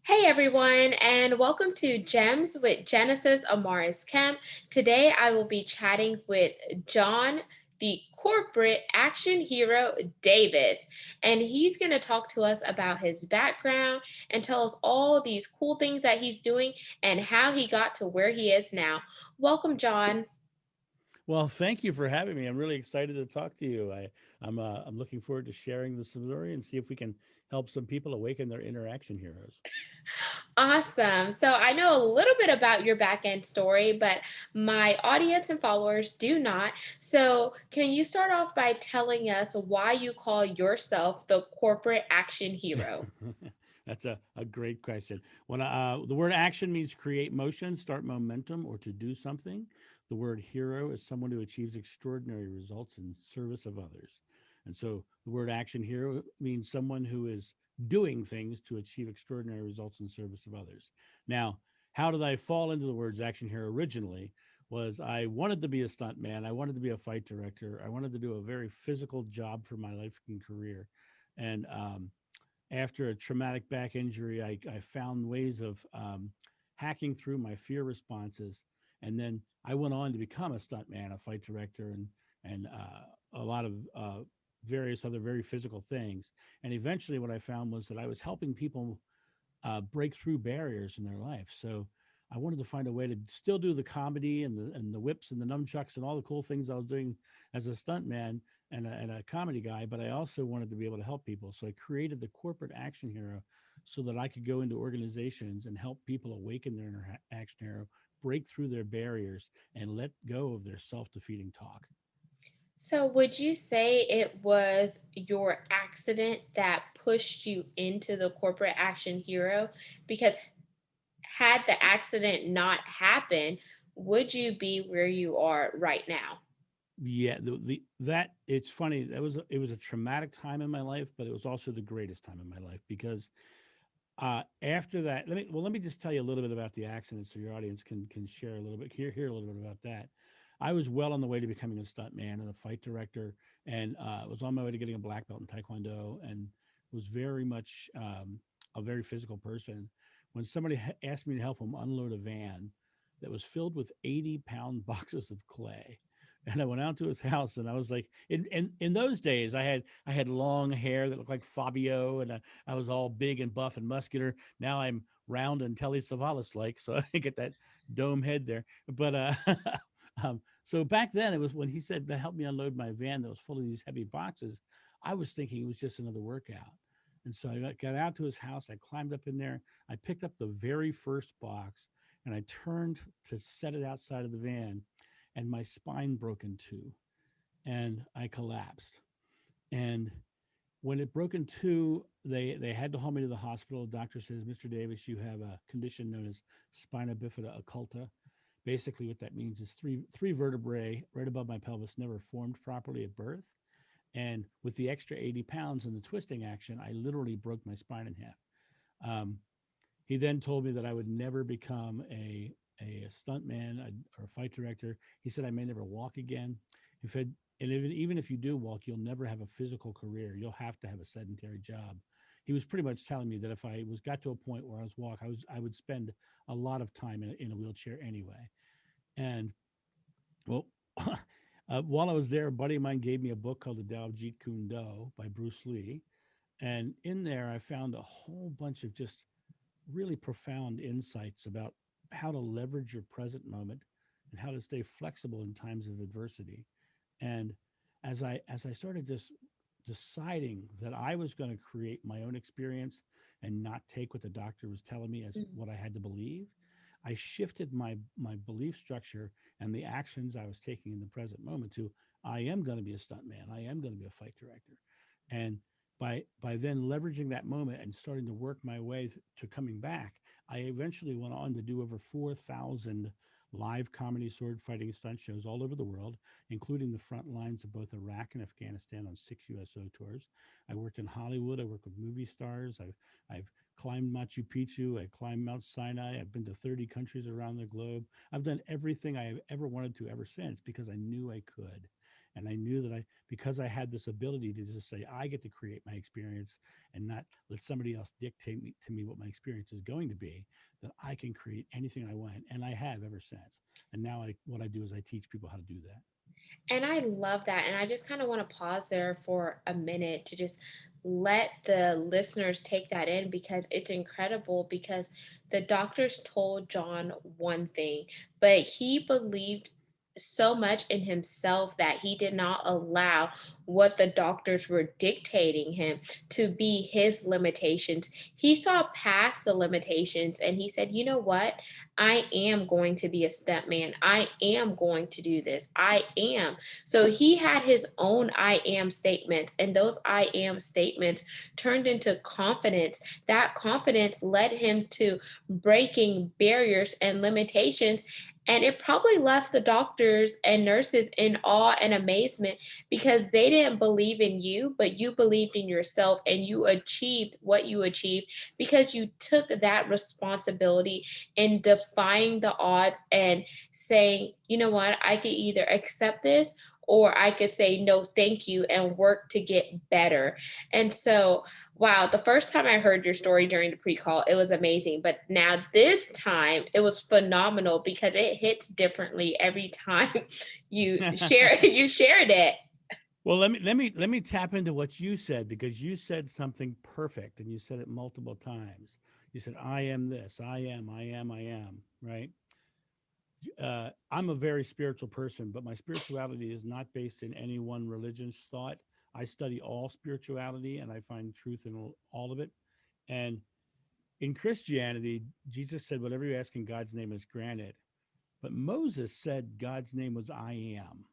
Hey everyone, and welcome to Gems with Genesis Amaris Kemp. Today I will be chatting with John, the corporate action hero Davis, and he's going to talk to us about his background and tell us all these cool things that he's doing and how he got to where he is now. Welcome, John. Well, thank you for having me. I'm really excited to talk to you. I'm looking forward to sharing the story and see if we can help some people awaken their interaction heroes. Awesome. So I know a little bit about your back end story, but my audience and followers do not. So can you start off by telling us why you call yourself the corporate action hero? That's a great question. The word action means create motion, start momentum, or to do something. The word hero is someone who achieves extraordinary results in service of others. And so the word action hero means someone who is doing things to achieve extraordinary results in service of others. Now, how did I fall into the words action hero originally? Was I wanted to be a stunt man. I wanted to be a fight director. I wanted to do a very physical job for my life and career. And after a traumatic back injury, I found ways of hacking through my fear responses. And then I went on to become a stuntman, a fight director, and a lot of various other very physical things. And eventually, what I found was that I was helping people break through barriers in their life. So I wanted to find a way to still do the comedy and the whips and the nunchucks and all the cool things I was doing as a stuntman and a comedy guy, but I also wanted to be able to help people. So I created the corporate action hero so that I could go into organizations and help people awaken their inner action hero, break through their barriers, and let go of their self-defeating talk. So would you say it was your accident that pushed you into the corporate action hero? Because had the accident not happened, would you be where you are right now? Yeah, the that it's funny. It was a traumatic time in my life, but it was also the greatest time in my life because after that, let me just tell you a little bit about the accident so your audience can share a little bit, hear a little bit about that. I was well on the way to becoming a stunt man and a fight director, and was on my way to getting a black belt in Taekwondo, and was very much a very physical person. When somebody asked me to help him unload a van that was filled with 80-pound boxes of clay, and I went out to his house, and I was like, in those days, I had long hair that looked like Fabio, and I was all big and buff and muscular. Now I'm round and Telly Savalas like, so I get that dome head there. But so back then, it was when he said to help me unload my van that was full of these heavy boxes. I was thinking it was just another workout. And so I got out to his house. I climbed up in there. I picked up the very first box and I turned to set it outside of the van, and my spine broke in two and I collapsed. And when it broke in two, they had to haul me to the hospital. The doctor says, Mr. Davis, you have a condition known as spina bifida occulta. Basically, what that means is three vertebrae right above my pelvis never formed properly at birth. And with the extra 80 pounds and the twisting action, I literally broke my spine in half. Um, he then told me that I would never become a stuntman or a fight director. He said I may never walk again. He said, and even if you do walk, you'll never have a physical career. You'll have to have a sedentary job. He was pretty much telling me that if I was got to a point where I would spend a lot of time in a wheelchair anyway. And well, while I was there, a buddy of mine gave me a book called The Tao of Jeet Kune Do by Bruce Lee, and in there I found a whole bunch of just really profound insights about how to leverage your present moment and how to stay flexible in times of adversity. And as I started just deciding that I was going to create my own experience and not take what the doctor was telling me as Mhm. what I had to believe, I shifted my belief structure and the actions I was taking in the present moment to I am going to be a stuntman. I am going to be a fight director. And by then leveraging that moment and starting to work my way to coming back, I eventually went on to do over 4,000 live comedy sword fighting stunt shows all over the world, including the front lines of both Iraq and Afghanistan on 6 USO tours. I worked in Hollywood. I worked with movie stars. I've climbed Machu Picchu. I climbed Mount Sinai. I've been to 30 countries around the globe. I've done everything I have ever wanted to ever since because I knew I could. And I knew that because I had this ability to just say, I get to create my experience and not let somebody else dictate to me what my experience is going to be, that I can create anything I want. And I have ever since. And now what I do is I teach people how to do that. And I love that. And I just kind of want to pause there for a minute to just let the listeners take that in, because it's incredible. Because the doctors told John one thing, but he believed so much in himself that he did not allow what the doctors were dictating him to be his limitations. He saw past the limitations and he said, you know what? I am going to be a stuntman. I am going to do this. I am. So he had his own I am statements, and those I am statements turned into confidence. That confidence led him to breaking barriers and limitations. And it probably left the doctors and nurses in awe and amazement, because they didn't believe in you, but you believed in yourself and you achieved what you achieved because you took that responsibility in defying the odds and saying, you know what, I could either accept this or I could say no, thank you, and work to get better. And so, wow, the first time I heard your story during the pre-call, it was amazing. But now this time it was phenomenal because it hits differently every time you shared it. Well, let me tap into what you said, because you said something perfect and you said it multiple times. You said, I am this, I am, right? I'm a very spiritual person, but my spirituality is not based in any one religion's thought. I study all spirituality and I find truth in all of it. And in Christianity, Jesus said, whatever you ask in God's name is granted. But Moses said God's name was I am.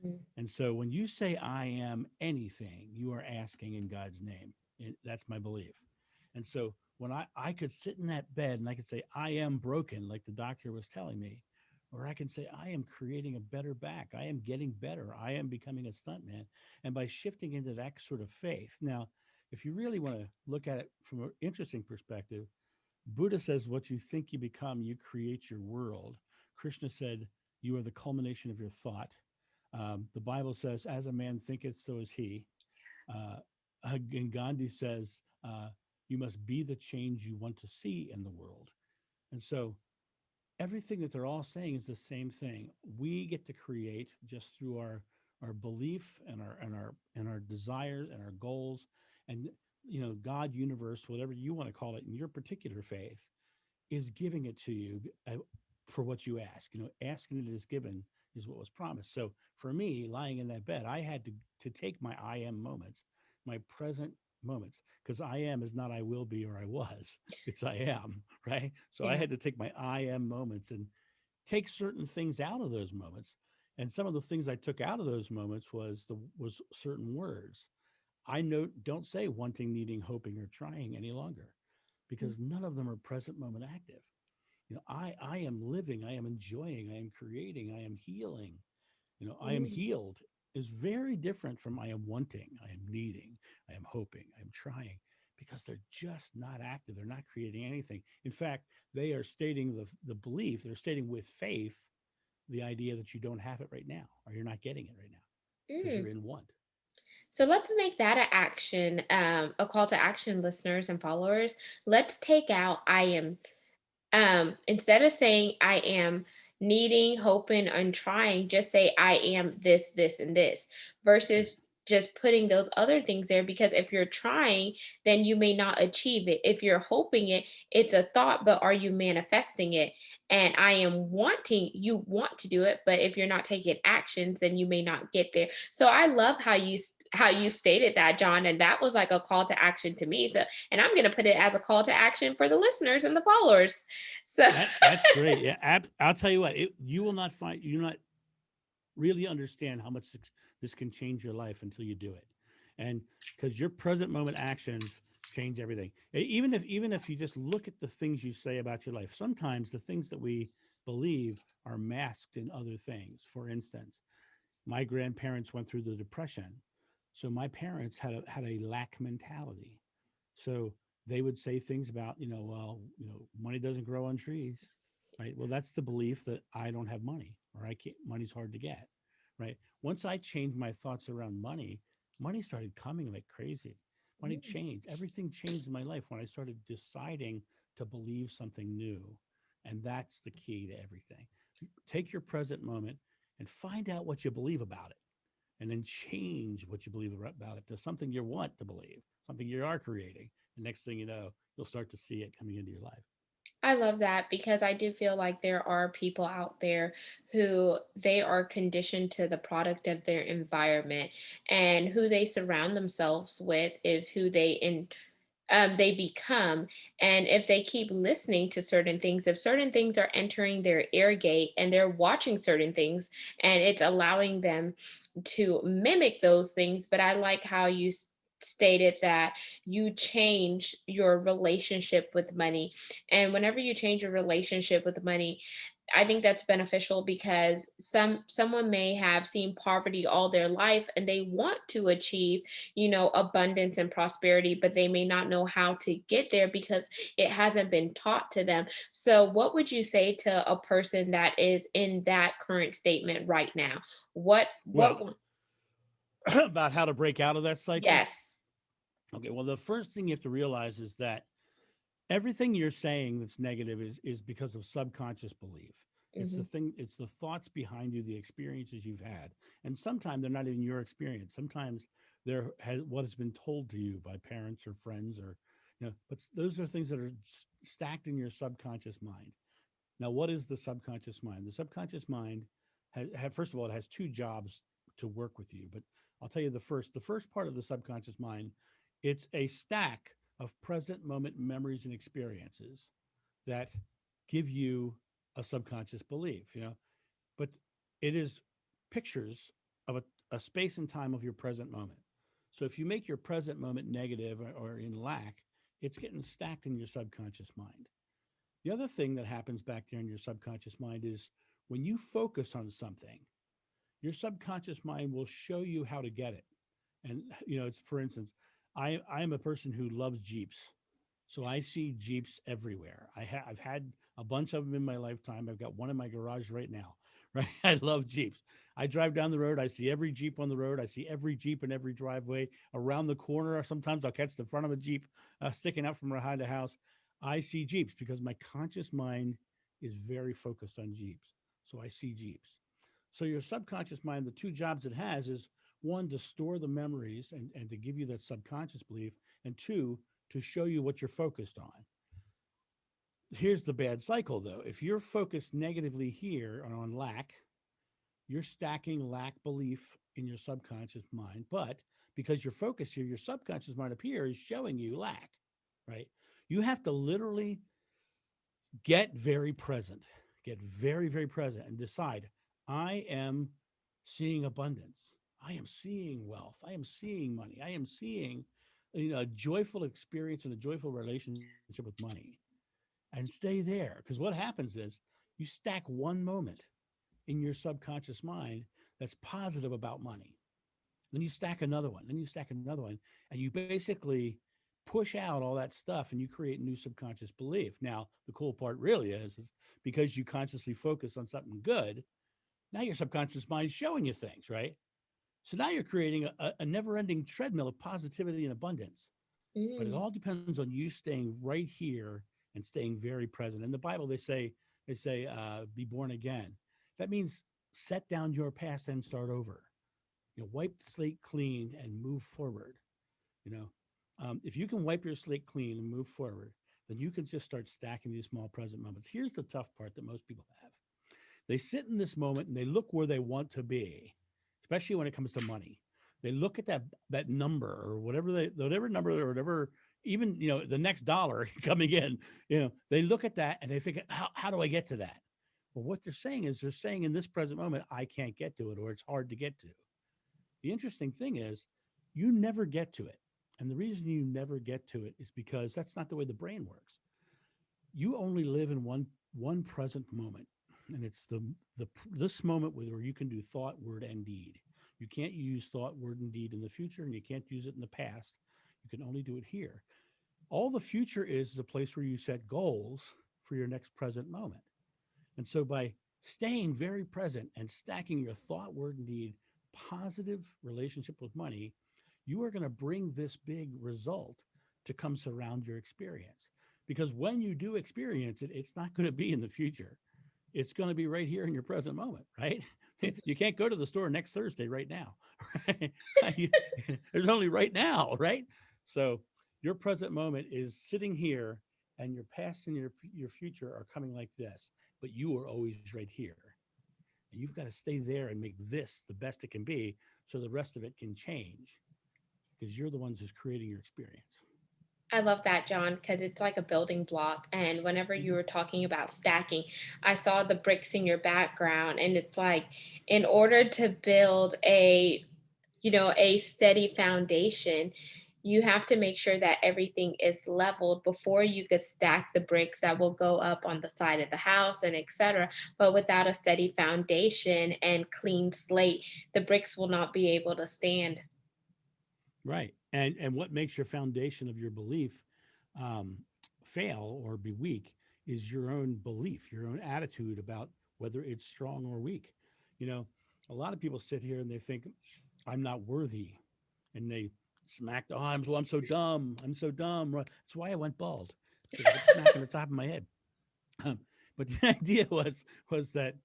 Mm. And so when you say I am anything, you are asking in God's name. And that's my belief. And so when I could sit in that bed and I could say, I am broken, like the doctor was telling me, or I can say, I am creating a better back. I am getting better. I am becoming a stuntman. And by shifting into that sort of faith. Now, if you really want to look at it from an interesting perspective, Buddha says, what you think you become, you create your world. Krishna said, you are the culmination of your thought. The Bible says, as a man thinketh, so is he. Uh, and Gandhi says, you must be the change you want to see in the world. And so everything that they're all saying is the same thing. We get to create just through our belief and our desires and our goals, and God, universe, whatever you want to call it in your particular faith, is giving it to you for what you ask. Asking it is given is what was promised. So for me, lying in that bed, I had to take my I am moments, my present moments, because I am is not I will be or I was. It's I am, right? So I Yeah. had to take my I am moments and take certain things out of those moments. And some of the things I took out of those moments was certain words. I know don't say wanting, needing, hoping, or trying any longer, because none of them are present moment active. I am living, I am enjoying, I am creating, I am healing. I am Mm. healed is very different from I am wanting, I am needing, I am hoping, I am trying, because they're just not active. They're not creating anything. In fact, they are stating the belief, they're stating with faith the idea that you don't have it right now, or you're not getting it right now because you're Mm. in want. So let's make that an action, a call to action, listeners and followers. Let's take out I am. Instead of saying I am needing, hoping, and trying, just say I am this, this, and this, Right. versus just putting those other things there. Because if you're trying, then you may not achieve it. If you're hoping it, it's a thought, but are you manifesting it? And I am wanting, you want to do it, but if you're not taking actions, then you may not get there. So I love how you stated that, John, and that was like a call to action to me. So, and I'm going to put it as a call to action for the listeners and the followers. So, That's great. Yeah, I'll tell you what. You will not find you not really understand how much this can change your life until you do it, and because your present moment actions change everything. Even if you just look at the things you say about your life, sometimes the things that we believe are masked in other things. For instance, my grandparents went through the depression, so my parents had a lack mentality. So they would say things about, well, money doesn't grow on trees, right? Well, that's the belief that I don't have money, or I can't, money's hard to get, right? Once I changed my thoughts around money, money started coming like crazy. Money Mm. changed. Everything changed in my life when I started deciding to believe something new. And that's the key to everything. Take your present moment and find out what you believe about it, and then change what you believe about it to something you want to believe, something you are creating. And next thing you know, you'll start to see it coming into your life. I love that because I do feel like there are people out there who they are conditioned to the product of their environment, and who they surround themselves with is who they become. And if they keep listening to certain things, if certain things are entering their ear gate and they're watching certain things and it's allowing them to mimic those things. But I like how you stated that you change your relationship with money. And whenever you change your relationship with money, I think that's beneficial because someone may have seen poverty all their life and they want to achieve, abundance and prosperity, but they may not know how to get there because it hasn't been taught to them. So what would you say to a person that is in that current statement right now? What Well, about how to break out of that cycle. Yes. Okay. Well, the first thing you have to realize is that everything you're saying that's negative is because of subconscious belief. It's the Mhm. thing, it's the thoughts behind you, the experiences you've had. And sometimes they're not even your experience. Sometimes they're what has been told to you by parents or friends or, but those are things that are stacked in your subconscious mind. Now, what is the subconscious mind? The subconscious mind first of all, it has two jobs to work with you. But I'll tell you the first part of the subconscious mind, it's a stack of present moment memories and experiences that give you a subconscious belief, but it is pictures of a space and time of your present moment. So if you make your present moment negative or in lack, it's getting stacked in your subconscious mind. The other thing that happens back there in your subconscious mind is when you focus on something, your subconscious mind will show you how to get it. And it's for instance, I am a person who loves Jeeps. So I see Jeeps everywhere. I've had a bunch of them in my lifetime. I've got one in my garage right now. Right? I love Jeeps. I drive down the road. I see every Jeep on the road. I see every Jeep in every driveway around the corner. Sometimes I'll catch the front of a Jeep sticking out from behind a house. I see Jeeps because my conscious mind is very focused on Jeeps. So I see Jeeps. So your subconscious mind, the two jobs it has is one, to store the memories and to give you that subconscious belief, and two, to show you what you're focused on. Here's the bad cycle though. If you're focused negatively here on lack, you're stacking lack belief in your subconscious mind. But because you're focused here, your subconscious mind up here is showing you lack, right? You have to literally get very present, get very, very present and decide I am seeing abundance. I am seeing wealth. I am seeing money. I am seeing a joyful experience and a joyful relationship with money, and stay there. Because what happens is you stack one moment in your subconscious mind that's positive about money. Then you stack another one, then you stack another one, and you basically push out all that stuff and you create new subconscious belief. Now, the cool part really is because you consciously focus on something good, now your subconscious mind is showing you things, right? So now you're creating a never ending treadmill of positivity and abundance. But it Mm. all depends on you staying right here and staying very present. In the Bible, they say, be born again. That means set down your past and start over. Wipe the slate clean and move forward. You know, if you can wipe your slate clean and move forward, then you can just start stacking these small present moments. Here's the tough part that most people have: they sit in this moment and they look where they want to be, especially when it comes to money. They look at that number or whatever number or whatever, even the next dollar coming in. They look at that and they think, how do I get to that? Well, what they're saying in this present moment, I can't get to it, or it's hard to get to. The interesting thing is, you never get to it. And the reason you never get to it is because that's not the way the brain works. You only live in one present moment, and it's the this moment where you can do thought, word, and deed. You can't use thought, word, and deed in the future, and you can't use it in the past. You can only do it here. All the future is a place where you set goals for your next present moment. And so by staying very present and stacking your thought, word, and deed, positive relationship with money, you are going to bring this big result to come surround your experience. Because when you do experience it, it's not going to be in the future. It's going to be right here in your present moment, right? You can't go to the store next Thursday right now. Right? There's only right now, right? So your present moment is sitting here, and your past and your future are coming like this, but you are always right here. And you've got to stay there and make this the best it can be so the rest of it can change because you're the ones who's creating your experience. I love that, John, because it's like a building block. And whenever you Mhm. were talking about stacking, I saw the bricks in your background, and it's like in order to build a steady foundation, you have to make sure that everything is leveled before you could stack the bricks that will go up on the side of the house and etc. But without a steady foundation and clean slate, the bricks will not be able to stand. Right. And what makes your foundation of your belief um, fail or be weak is your own belief, your own attitude about whether it's strong or weak. You know, a lot of people sit here and they think, I'm not worthy. And they smack the arms. Well, I'm so dumb. I'm so dumb. That's why I went bald, because I kept smacking the top of my head. Um, but the idea was that,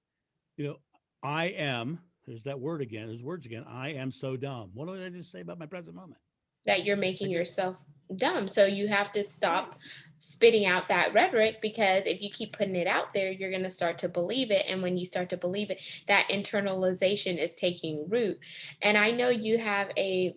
you know, I am, there's that word again, there's words again. I am so dumb. What did I just say about my present moment? That you're I making just, yourself dumb. So you have to right. stop spitting out that rhetoric, because if you keep putting it out there, you're going to start to believe it. And when you start to believe it, that internalization is taking root. And I know you have a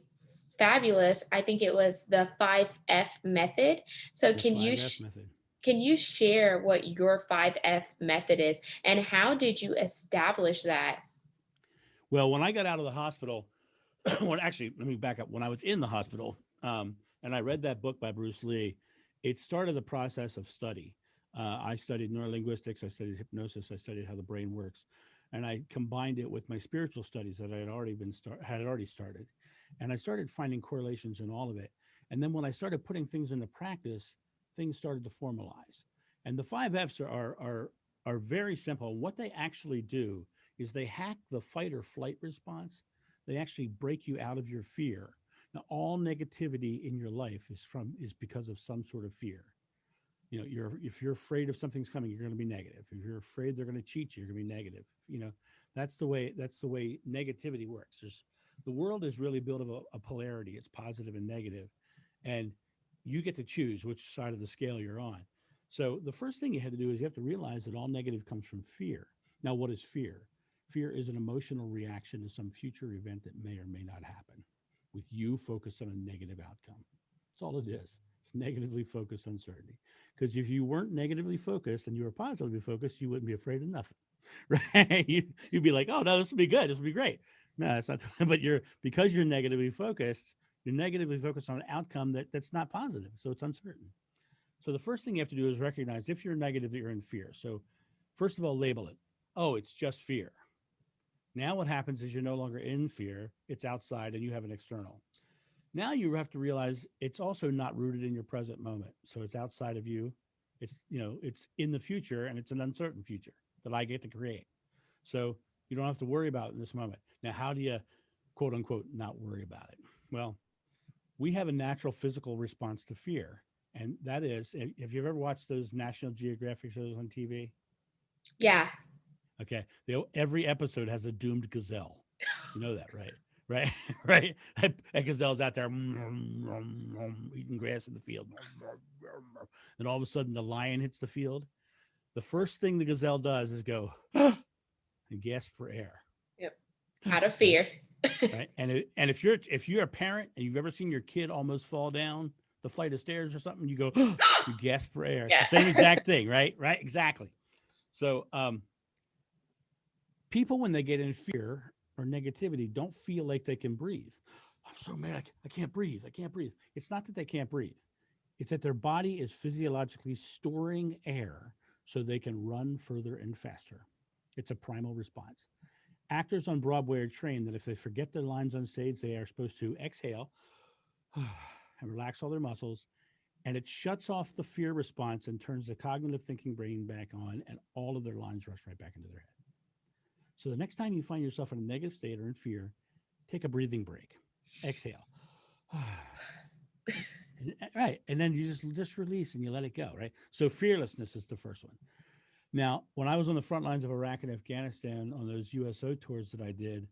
fabulous, I think it was the 5F method. So The 5F method. can you share what your 5F method is and how did you establish that? Well, when I got out of the hospital, when actually, let me back up. When I was in the hospital, and I read that book by Bruce Lee, it started the process of study. I studied neurolinguistics, I studied hypnosis, I studied how the brain works, and I combined it with my spiritual studies that I had already started, and I started finding correlations in all of it. And then when I started putting things into practice, things started to formalize. And the 5 Fs are very simple. What they actually do is they hack the fight or flight response. They actually break you out of your fear. Now, all negativity in your life is because of some sort of fear. You know, if you're afraid of something's coming, you're going to be negative. If you're afraid they're going to cheat you, you're going to be negative. You know, that's the way negativity works. The world is really built of a polarity. It's positive and negative, and you get to choose which side of the scale you're on. So the first thing you had to do is you have to realize that all negative comes from fear. Now, what is fear? Fear is an emotional reaction to some future event that may or may not happen, with you focused on a negative outcome. That's all it is. It's negatively focused uncertainty. Because if you weren't negatively focused and you were positively focused, you wouldn't be afraid of nothing, right? You'd be like, oh, no, this will be good. This will be great. No, it's not. But because you're negatively focused, you're negatively focused on an outcome that's not positive. So it's uncertain. So the first thing you have to do is recognize if you're negative, that you're in fear. So first of all, label it. Oh, it's just fear. Now what happens is you're no longer in fear. It's outside and you have an external. Now you have to realize it's also not rooted in your present moment. So it's outside of you. It's in the future, and it's an uncertain future that I get to create. So you don't have to worry about it in this moment. Now, how do you quote unquote not worry about it? Well, we have a natural physical response to fear. And that is, if you've ever watched those National Geographic shows on TV, Yeah. okay, every episode has a doomed gazelle. You know that, right? Right, right. That gazelle's out there eating grass in the field. Then all of a sudden, the lion hits the field. The first thing the gazelle does is go and gasp for air. Yep. Out of Right, fear. right. And if you're a parent and you've ever seen your kid almost fall down the flight of stairs or something, you go, you gasp for air. It's the Yeah. same exact thing, right? Right, exactly. So people, when they get in fear or negativity, don't feel like they can breathe. I'm so mad. I can't breathe. I can't breathe. It's not that they can't breathe. It's that their body is physiologically storing air so they can run further and faster. It's a primal response. Actors on Broadway are trained that if they forget their lines on stage, they are supposed to exhale and relax all their muscles. And it shuts off the fear response and turns the cognitive thinking brain back on, and all of their lines rush right back into their head. So the next time you find yourself in a negative state or in fear, take a breathing break. Exhale. Right. And then you just release and you let it go. Right. So fearlessness is the first one. Now, when I was on the front lines of Iraq and Afghanistan on those USO tours that I did,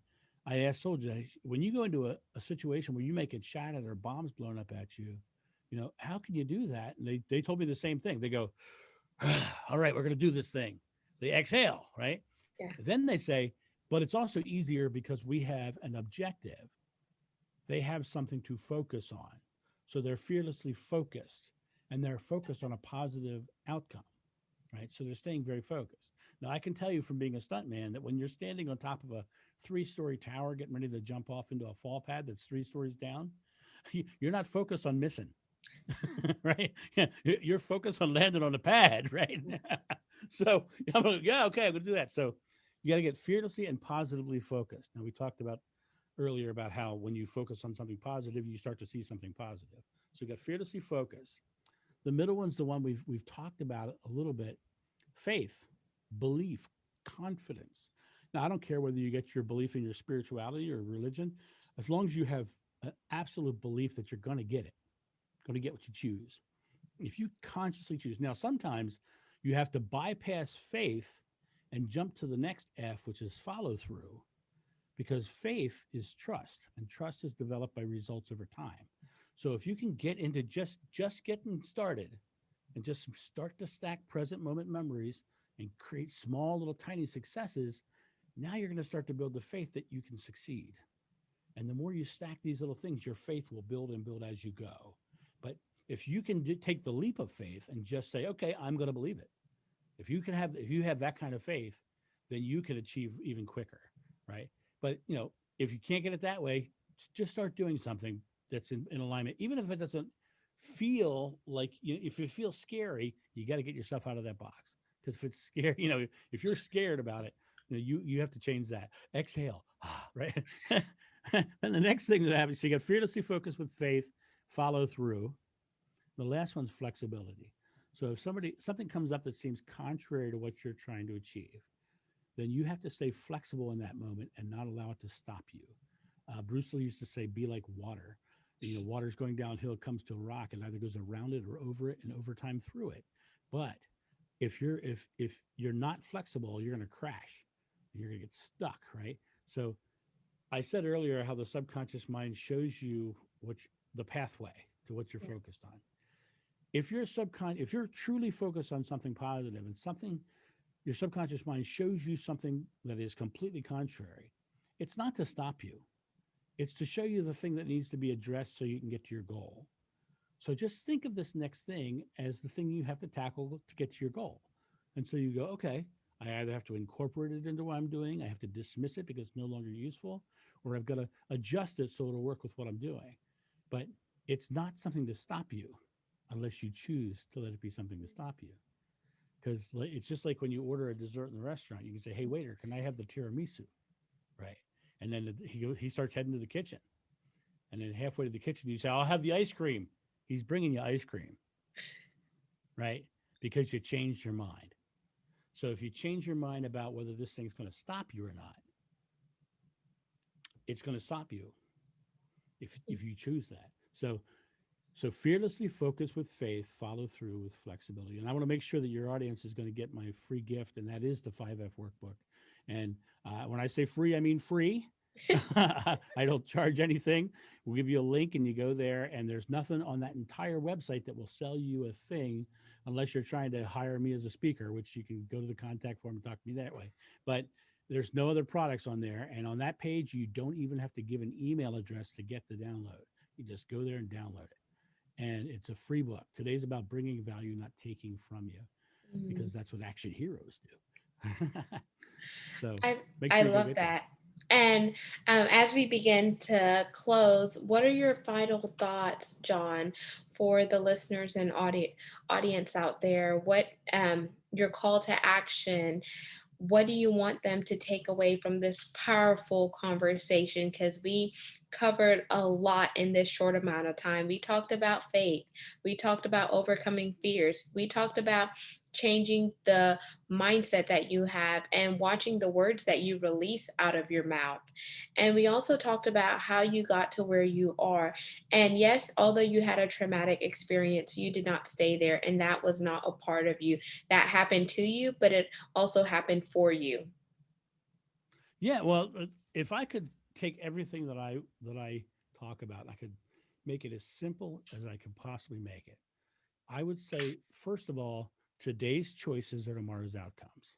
I asked soldiers, when you go into a situation where you may get shot at or bombs blown up at you, how can you do that? And they told me the same thing. They go, all right, we're going to do this thing. They exhale, right? Yeah. Then they say, but it's also easier because we have an objective. They have something to focus on. So they're fearlessly focused and they're focused on a positive outcome, right? So they're staying very focused. Now, I can tell you from being a stuntman that when you're standing on top of a 3-story tower, getting ready to jump off into a fall pad that's 3 stories down, you're not focused on missing, right? Yeah, you're focused on landing on the pad, right? So I'm like, yeah, okay, I'm gonna do that. So you got to get fearlessly and positively focused. Now we talked about earlier about how when you focus on something positive, you start to see something positive. So you got fearlessly focus. The middle one's the one we've talked about a little bit. Faith, belief, confidence. Now I don't care whether you get your belief in your spirituality or religion, as long as you have an absolute belief that you're going to get it, going to get what you choose. If you consciously choose. Now sometimes you have to bypass faith and jump to the next F, which is follow through, because faith is trust and trust is developed by results over time. So if you can get into just getting started and just start to stack present moment memories and create small little tiny successes, now you're going to start to build the faith that you can succeed. And the more you stack these little things, your faith will build and build as you go. But if you can take the leap of faith and just say, okay, I'm going to believe it. If you have that kind of faith, then you can achieve even quicker, right? But if you can't get it that way, just start doing something that's in alignment, even if it doesn't feel like if it feels scary, you got to get yourself out of that box. Because if it's scary, if you're scared about it, you have to change that. Exhale, right? Then the next thing that happens, so you got fearlessly focused with faith, follow through. The last one's flexibility. So if something comes up that seems contrary to what you're trying to achieve, then you have to stay flexible in that moment and not allow it to stop you. Bruce Lee used to say, be like water. Water's going downhill, it comes to a rock, and either goes around it or over it and over time through it. But if you're not flexible, you're going to crash. You're going to get stuck, right? So I said earlier how the subconscious mind shows you the pathway to what you're Yeah. focused on. If you're truly focused on something positive and something your subconscious mind shows you something that is completely contrary, it's not to stop you. It's to show you the thing that needs to be addressed so you can get to your goal. So just think of this next thing as the thing you have to tackle to get to your goal. And so you go, okay, I either have to incorporate it into what I'm doing, I have to dismiss it because it's no longer useful, or I've got to adjust it so it'll work with what I'm doing. But it's not something to stop you unless you choose to let it be something to stop you. Because it's just like when you order a dessert in the restaurant, you can say, "Hey, waiter, can I have the tiramisu?" Right? And then he starts heading to the kitchen, and then halfway to the kitchen, you say, "I'll have the ice cream." He's bringing you ice cream, right? Because you changed your mind. So if you change your mind about whether this thing's going to stop you or not, it's going to stop you if you choose that. So fearlessly focus with faith, follow through with flexibility. And I want to make sure that your audience is going to get my free gift, and that is the 5F workbook. And when I say free, I mean free. I don't charge anything. We'll give you a link and you go there, and there's nothing on that entire website that will sell you a thing unless you're trying to hire me as a speaker, which you can go to the contact form and talk to me that way. But there's no other products on there. And on that page, you don't even have to give an email address to get the download. You just go there and download it. And it's a free book. Today's about bringing value, not taking from you, Mhm. because that's what action heroes do. So I make I sure you go love get that. that. And as we begin to close, what are your final thoughts, John, for the listeners and audience out there? What your call to action? What do you want them to take away from this powerful conversation? Because we covered a lot in this short amount of time. We talked about faith, we talked about overcoming fears, we talked about changing the mindset that you have and watching the words that you release out of your mouth. And we also talked about how you got to where you are. And yes, although you had a traumatic experience, you did not stay there, and that was not a part of you. That happened to you, but it also happened for you. Yeah, well, if I could take everything that I talk about, I could make it as simple as I could possibly make it. I would say, first of all, today's choices are tomorrow's outcomes.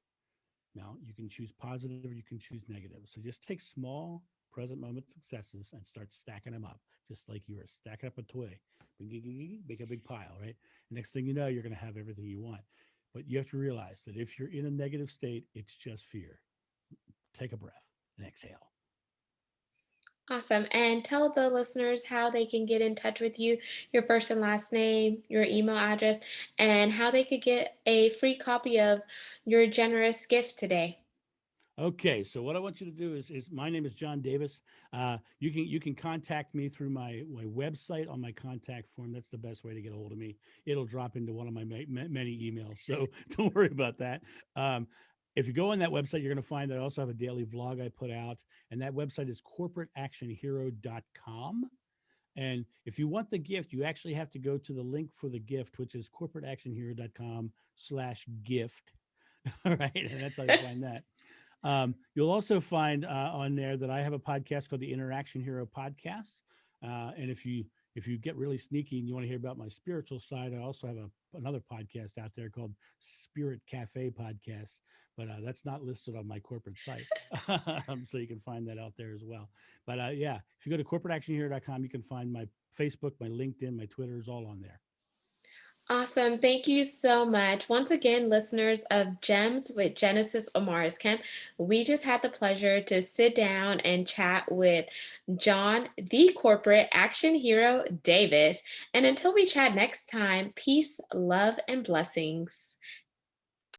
Now, you can choose positive or you can choose negative. So just take small present moment successes and start stacking them up, just like you were stacking up a toy. Make a big pile, right? Next thing you know, you're going to have everything you want. But you have to realize that if you're in a negative state, it's just fear. Take a breath and exhale. Awesome. And tell the listeners how they can get in touch with you, your first and last name, your email address, and how they could get a free copy of your generous gift today. Okay, so what I want you to do is my name is John Davis. You can contact me through my website on my contact form. That's the best way to get a hold of me. It'll drop into one of my many emails, so don't worry about that. Um, if you go on that website, you're going to find that I also have a daily vlog I put out, and that website is corporateactionhero.com. And if you want the gift, you actually have to go to the link for the gift, which is corporateactionhero.com/gift. All right, and that's how you find that. You'll also find on there that I have a podcast called the Interaction Hero Podcast. And if you get really sneaky and you want to hear about my spiritual side, I also have another podcast out there called Spirit Cafe Podcast, but that's not listed on my corporate site. So you can find that out there as well. But yeah, if you go to corporateactionhero.com, you can find my Facebook, my LinkedIn, my Twitter is all on there. Awesome. Thank you so much. Once again, listeners of Gems with Genesis Amaris Kemp, we just had the pleasure to sit down and chat with John, the corporate action hero Davis. And until we chat next time, peace, love, and blessings.